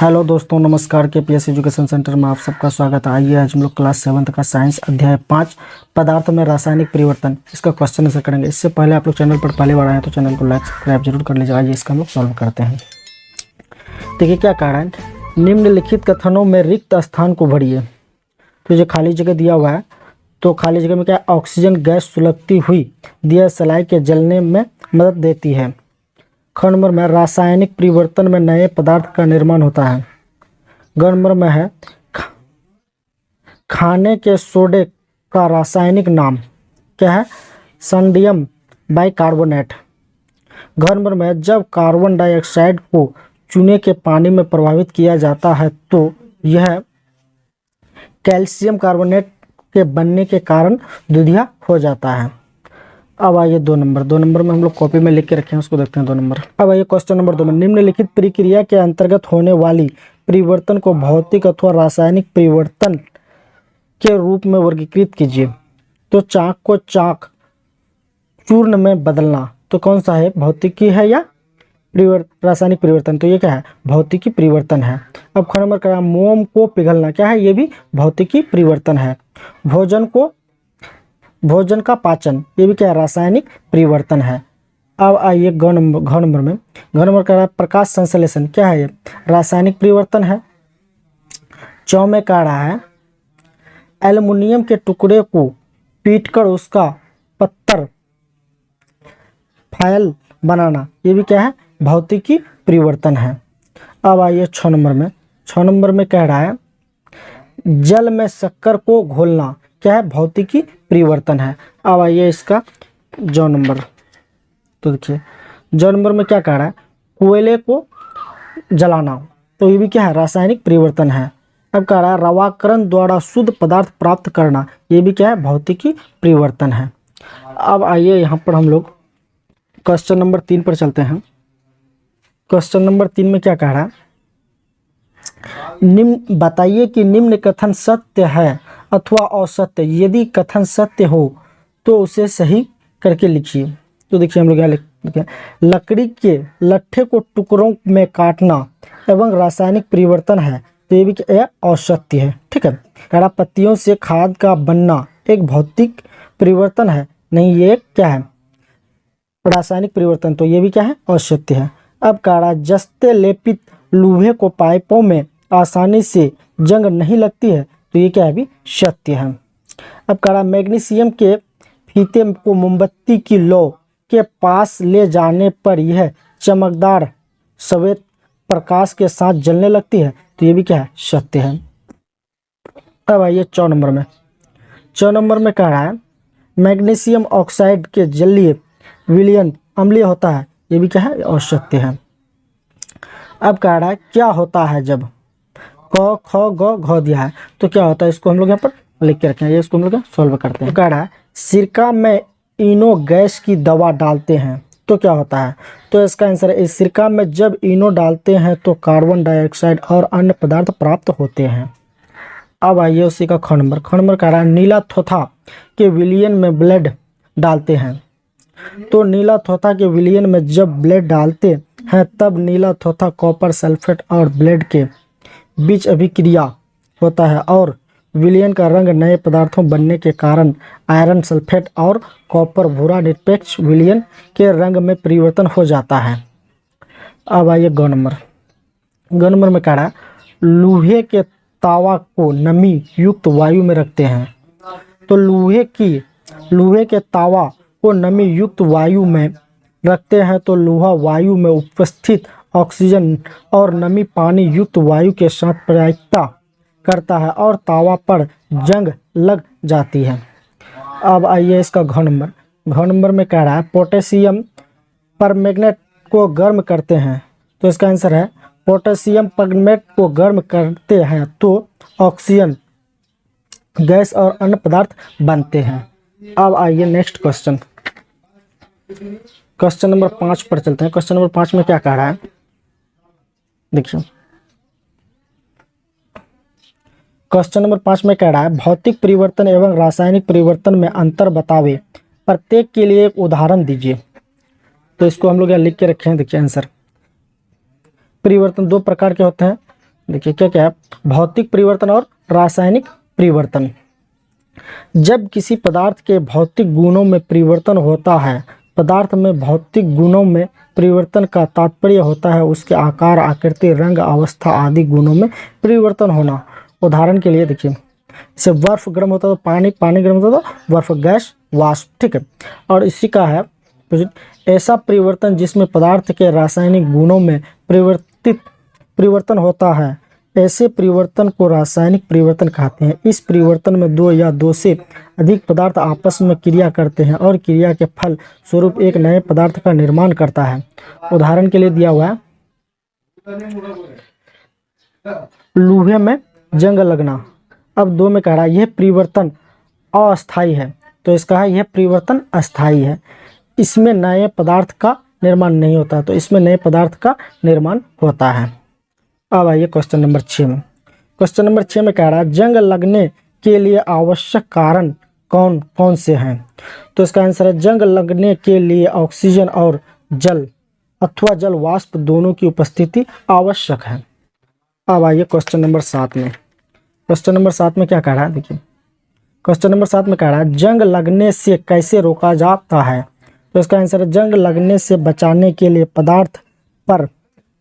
Hello दोस्तों, नमस्कार। KPS education centre में आप सबका स्वागत है। आइए आज हम लोग क्लास 7 का साइंस अध्याय 5 पदार्थ में रासायनिक परिवर्तन इसका क्वेश्चन आंसर करेंगे। इससे पहले आप लोग चैनल पर पहली बार आए तो चैनल को लाइक सब्सक्राइब जरूर कर लीजिएगा। आइए इसका हम लोग सॉल्व करते हैं। देखिए क्या कह रहा है, निम्नलिखित कथनों में रिक्त स्थान को भरिए। तो ये खाली जगह दिया हुआ है, तो खाली जगह में क्या, ऑक्सीजन गैस सुलगती हुई दिया सलाई के जलने में मदद देती है। ख नंबर में रासायनिक परिवर्तन में नए पदार्थ का निर्माण होता है। ग नंबर में है खाने के सोडे का रासायनिक नाम क्या है, सोडियम बाइकार्बोनेट। घ नंबर में जब कार्बन डाइऑक्साइड को चूने के पानी में प्रभावित किया जाता है तो यह कैल्शियम कार्बोनेट के बनने के कारण दुधिया हो जाता है। अब आइए दो नंबर में हम लोग कॉपी में लिख के रखे हैं, उसको देखते हैं। 2 नंबर। अब आइए क्वेश्चन नंबर 2 में निम्नलिखित प्रक्रिया के अंतर्गत होने वाली परिवर्तन को भौतिक अथवा रासायनिक परिवर्तन के रूप में वर्गीकृत कीजिए। तो चाक को चाक चूर्ण में बदलना, तो कौन सा है, भौतिकी है या रासायनिक परिवर्तन? तो ये क्या है, भौतिकी परिवर्तन है। अब ख नंबर का मोम को पिघलना, क्या है, ये भी भौतिकी परिवर्तन है। भोजन का पाचन, ये भी क्या है, रासायनिक परिवर्तन है। अब आइए घ नंबर में। घ नंबर का प्रकाश संश्लेषण, क्या है, ये रासायनिक परिवर्तन है। चौ में कह रहा है एल्युमिनियम के टुकड़े को पीटकर उसका पत्थर फाइल बनाना, ये भी क्या है, भौतिकी परिवर्तन है। अब आइए 6 नंबर में। 6 नंबर में कह रहा है जल में शक्कर को घोलना, क्या है, भौतिकी परिवर्तन है। अब आइए इसका ज नंबर। तो देखिए ज नंबर में क्या कह रहा है, कोयले को जलाना, तो ये भी क्या है, रासायनिक परिवर्तन है। अब कह रहा है रवाकरण द्वारा शुद्ध पदार्थ प्राप्त करना, ये भी क्या है, भौतिकी परिवर्तन है। अब आइए यहाँ पर हम लोग क्वेश्चन नंबर 3 पर चलते हैं। क्वेश्चन नंबर 3 में क्या कह रहा है, निम्न बताइए कि निम्न कथन सत्य है अथवा असत्य। यदि कथन सत्य हो तो उसे सही करके लिखिए। तो देखिए हम लोग यहाँ लिखें, लकड़ी के लट्ठे को टुकड़ों में काटना एवं रासायनिक परिवर्तन है, तो ये भी असत्य है। ठीक है। कड़ा पत्तियों से खाद का बनना एक भौतिक परिवर्तन है, नहीं, ये क्या है, रासायनिक परिवर्तन, तो ये भी क्या है, असत्य है। अब काड़ा जस्ते लेपित लोहे को पाइपों में आसानी से जंग नहीं लगती है, तो ये क्या है, भी सत्य है। अब कड़ा मैग्नीशियम के फीते को मोमबत्ती की लौ के पास ले जाने पर यह चमकदार श्वेत प्रकाश के साथ जलने लगती है, तो ये भी क्या है, सत्य है। अब आइए 4 नंबर में। 4 नंबर में कह रहा है मैग्नीशियम ऑक्साइड के जलीय विलयन अम्लीय होता है, ये भी क्या है, असत्य है। अब कह रहा है क्या होता है जब क ख ग घ दिया है, तो क्या होता है, इसको हम लोग यहाँ पर लिख के रखें, ये इसको हम लोग सॉल्व करते हैं। तो कह रहा है सिरका में इनो गैस की दवा डालते हैं तो क्या होता है, तो इसका आंसर है इस सिरका में जब इनो डालते हैं तो कार्बन डाइऑक्साइड और अन्य पदार्थ प्राप्त होते हैं। अब आइए उसी का ख नंबर। ख नंबर कह रहा है नीला थोथा के विलयन में ब्लेड डालते हैं, तो नीला थोथा के विलयन में जब ब्लेड डालते हैं तब नीला थोथा कॉपर सल्फेट और ब्लेड के बीच अभिक्रिया होता है और विलयन का रंग नए पदार्थों बनने के कारण आयरन सल्फेट और कॉपर भूरा निरपेक्ष विलयन के रंग में परिवर्तन हो जाता है। अब आइए ग नंबर। ग नंबर में कह रहा है लोहे के तावा को नमी युक्त वायु में रखते हैं, तो लोहे के तावा को नमी युक्त वायु में रखते हैं तो लोहा वायु में उपस्थित ऑक्सीजन और नमी पानी युक्त वायु के साथ प्रायिकता करता है और तावा पर जंग लग जाती है। अब आइए इसका घ नंबर। घ नंबर में कह रहा है पोटेशियम परमैंगनेट को गर्म करते हैं, तो इसका आंसर है पोटेशियम परमैंगनेट को गर्म करते हैं तो ऑक्सीजन गैस और अन्य पदार्थ बनते हैं। अब आइए नेक्स्ट क्वेश्चन। क्वेश्चन नंबर 5 पर चलते हैं। क्वेश्चन नंबर 5 में क्या कह रहा है, देखिए क्वेश्चन नंबर 5 में कह रहा है भौतिक परिवर्तन एवं रासायनिक परिवर्तन में अंतर बतावे, प्रत्येक के लिए एक उदाहरण दीजिए। तो इसको हम लोग यहाँ लिख के रखे हैं। देखिए आंसर, परिवर्तन दो प्रकार के होते हैं, देखिए क्या क्या है, भौतिक परिवर्तन और रासायनिक परिवर्तन। जब किसी पदार्थ के भौतिक गुणों में परिवर्तन होता है, पदार्थ में भौतिक गुणों में परिवर्तन का तात्पर्य होता है उसके आकार, आकृति, रंग, अवस्था आदि गुणों में परिवर्तन होना। उदाहरण के लिए देखिए, जैसे बर्फ गर्म होता है तो पानी, पानी गर्म होता है तो बर्फ, गैस, वाष्प, ठीक है। और इसी का है ऐसा परिवर्तन जिसमें पदार्थ के रासायनिक गुणों में परिवर्तन होता है, ऐसे परिवर्तन को रासायनिक परिवर्तन कहते हैं। इस परिवर्तन में दो या दो से अधिक पदार्थ आपस में क्रिया करते हैं और क्रिया के फल स्वरूप एक नए पदार्थ का निर्माण करता है। उदाहरण के लिए दिया हुआ है, लोहे में जंग लगना। अब दो में कह रहा है यह परिवर्तन अस्थायी है, तो इसका है यह परिवर्तन अस्थायी है, इसमें नए पदार्थ का निर्माण नहीं होता, तो इसमें नए पदार्थ का निर्माण होता है। अब आइए क्वेश्चन नंबर 6 में। क्वेश्चन नंबर 6 में कह रहा है जंग लगने के लिए आवश्यक कारण कौन कौन से हैं? तो इसका आंसर है जंग लगने के लिए ऑक्सीजन और जल अथवा जल वाष्प दोनों की उपस्थिति आवश्यक है। अब आइए क्वेश्चन नंबर 7 में। क्वेश्चन नंबर 7 में क्या कह रहा है, देखिए क्वेश्चन नंबर 7 में कह रहा है जंग लगने से कैसे रोका जाता है? तो इसका आंसर है जंग लगने से बचाने के लिए पदार्थ पर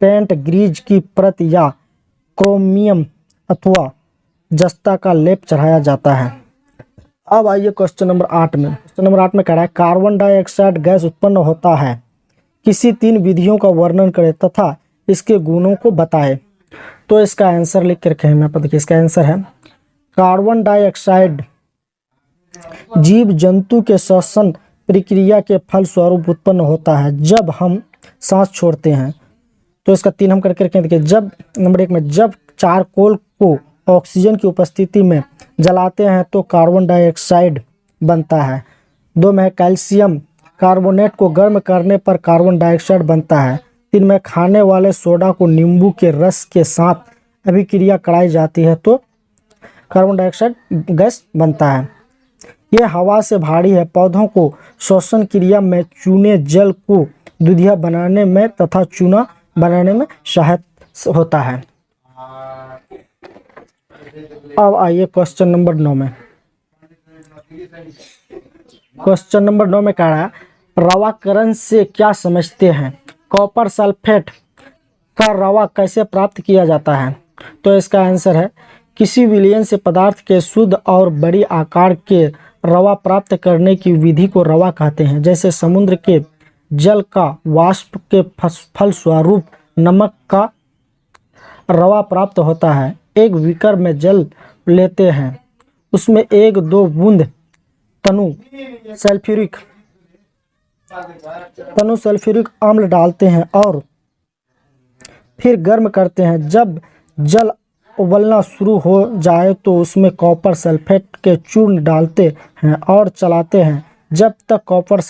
पेंट, ग्रीज की परत या क्रोमियम अथवा जस्ता का लेप चढ़ाया जाता है। अब आइए क्वेश्चन नंबर 8 में। क्वेश्चन नंबर 8 में कह रहा है कार्बन डाइऑक्साइड गैस उत्पन्न होता है, किसी 3 विधियों का वर्णन करें तथा इसके गुणों को बताएं। तो इसका आंसर लिख के रखे हैं यहाँ पर, देखिए इसका आंसर है कार्बन डाइऑक्साइड जीव जंतु के श्वसन प्रक्रिया के फल स्वरूप उत्पन्न होता है जब हम सांस छोड़ते हैं। तो इसका 3 हम करके रखें। देखिए जब नंबर 1 में जब चारकोल को ऑक्सीजन की उपस्थिति में जलाते हैं तो कार्बन डाइऑक्साइड बनता है। 2 में कैल्शियम कार्बोनेट को गर्म करने पर कार्बन डाइऑक्साइड बनता है। 3 में खाने वाले सोडा को नींबू के रस के साथ अभिक्रिया कराई जाती है तो कार्बन डाइऑक्साइड गैस बनता है। यह हवा से भारी है, पौधों को श्वसन क्रिया में चूने जल को दूधिया बनाने में तथा चूना बनाने में सहायक होता है। अब आइए क्वेश्चन नंबर 9 में। क्वेश्चन नंबर 9 में कह रहा है रवाकरण से क्या समझते हैं? कॉपर सल्फेट का रवा कैसे प्राप्त किया जाता है? तो इसका आंसर है किसी विलयन से पदार्थ के शुद्ध और बड़ी आकार के रवा प्राप्त करने की विधि को रवा कहते हैं। जैसे समुद्र के जल का वाष्प के फल स्वरूप नमक का रवा प्राप्त होता है। एक बीकर में जल लेते हैं, उसमें 1-2 बूंद तनु सल्फ्यूरिक अम्ल डालते हैं और फिर गर्म करते हैं। जब जल उबलना शुरू हो जाए तो उसमें कॉपर सल्फेट के चूर्ण डालते हैं और चलाते हैं जब तक कॉपर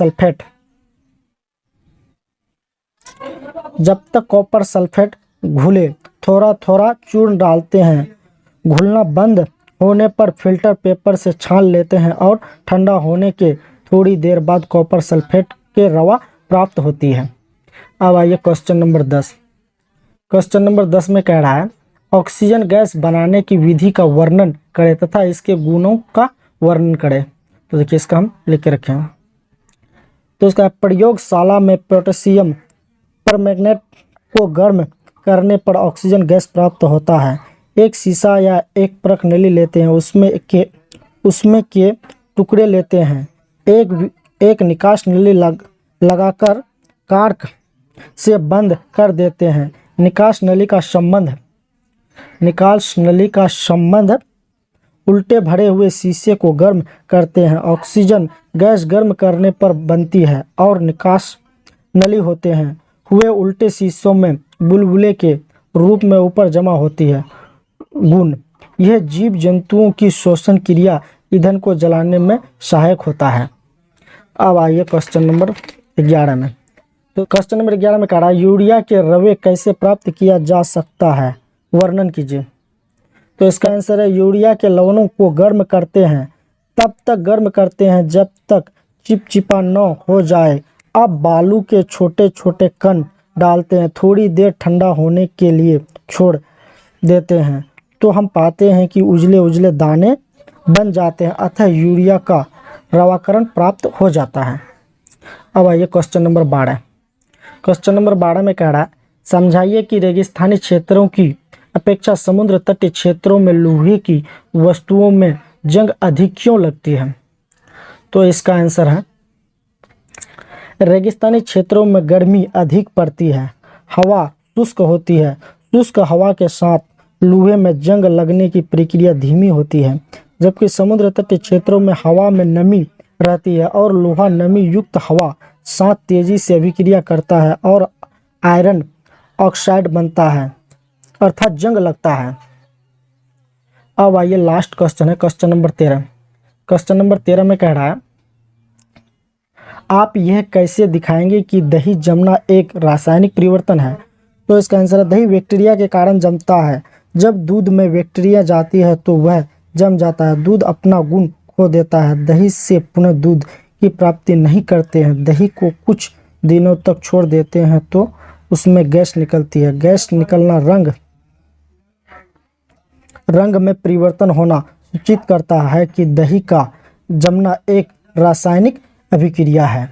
सल्फेट घुले। थोड़ा थोड़ा चूर्ण डालते हैं, घुलना बंद होने पर फिल्टर पेपर से छान लेते हैं और ठंडा होने के थोड़ी देर बाद कॉपर सल्फेट के रवा प्राप्त होती है। अब आइए क्वेश्चन नंबर 10। क्वेश्चन नंबर 10 में कह रहा है ऑक्सीजन गैस बनाने की विधि का वर्णन करें तथा इसके गुणों का वर्णन करें। तो देखिए इसका हम लिख के रखे हैं। तो इसका प्रयोगशाला में पोटेशियम परमैंगनेट को गर्म करने पर ऑक्सीजन गैस प्राप्त होता है। एक शीशा या एक परख नली लेते हैं, उसमें के टुकड़े लेते हैं, एक निकास नली लगाकर कार्क से बंद कर देते हैं। निकास नली का संबंध उल्टे भरे हुए शीशे को गर्म करते हैं। ऑक्सीजन गैस गर्म करने पर बनती है और निकास नली होते हैं हुए उल्टे शीशों में बुलबुले के रूप में ऊपर जमा होती है। गुण यह जीव जंतुओं की श्वसन क्रिया ईंधन को जलाने में सहायक होता है। अब आइए क्वेश्चन नंबर 11 में। तो क्वेश्चन नंबर 11 में कह रहा है यूरिया के रवे कैसे प्राप्त किया जा सकता है, वर्णन कीजिए। तो इसका आंसर है यूरिया के लवणों को गर्म करते हैं, तब तक गर्म करते हैं जब तक चिपचिपा न हो जाए। अब बालू के छोटे छोटे कण डालते हैं, थोड़ी देर ठंडा होने के लिए छोड़ देते हैं तो हम पाते हैं कि उजले उजले दाने बन जाते हैं, अतः यूरिया का रवाकरण प्राप्त हो जाता है। अब आइए क्वेश्चन नंबर 12। क्वेश्चन नंबर 12 में कह रहा है, समझाइए कि रेगिस्तानी क्षेत्रों की अपेक्षा समुद्र तटीय क्षेत्रों में लोहे की वस्तुओं में जंग अधिक क्यों लगती है। तो इसका आंसर है, रेगिस्तानी क्षेत्रों में गर्मी अधिक पड़ती है, हवा शुष्क होती है, शुष्क हवा के साथ लोहे में जंग लगने की प्रक्रिया धीमी होती है, जबकि समुद्र तटीय क्षेत्रों में हवा में नमी रहती है और लोहा नमी युक्त हवा साथ तेजी से अभिक्रिया करता है और आयरन ऑक्साइड बनता है, अर्थात जंग लगता है। अब आइए लास्ट क्वेश्चन है, क्वेश्चन नंबर 13। क्वेश्चन नंबर 13 में कह रहा है, आप यह कैसे दिखाएंगे कि दही जमना एक रासायनिक परिवर्तन है। तो इसका आंसर है, दही बैक्टीरिया के कारण जमता है। जब दूध में बैक्टीरिया जाती है तो वह जम जाता है, दूध अपना गुण खो देता है, दही से पुनः दूध की प्राप्ति नहीं करते हैं। दही को कुछ दिनों तक छोड़ देते हैं तो उसमें गैस निकलती है, गैस निकलना रंग में परिवर्तन होना सूचित करता है कि दही का जमना एक रासायनिक अभिक्रिया है।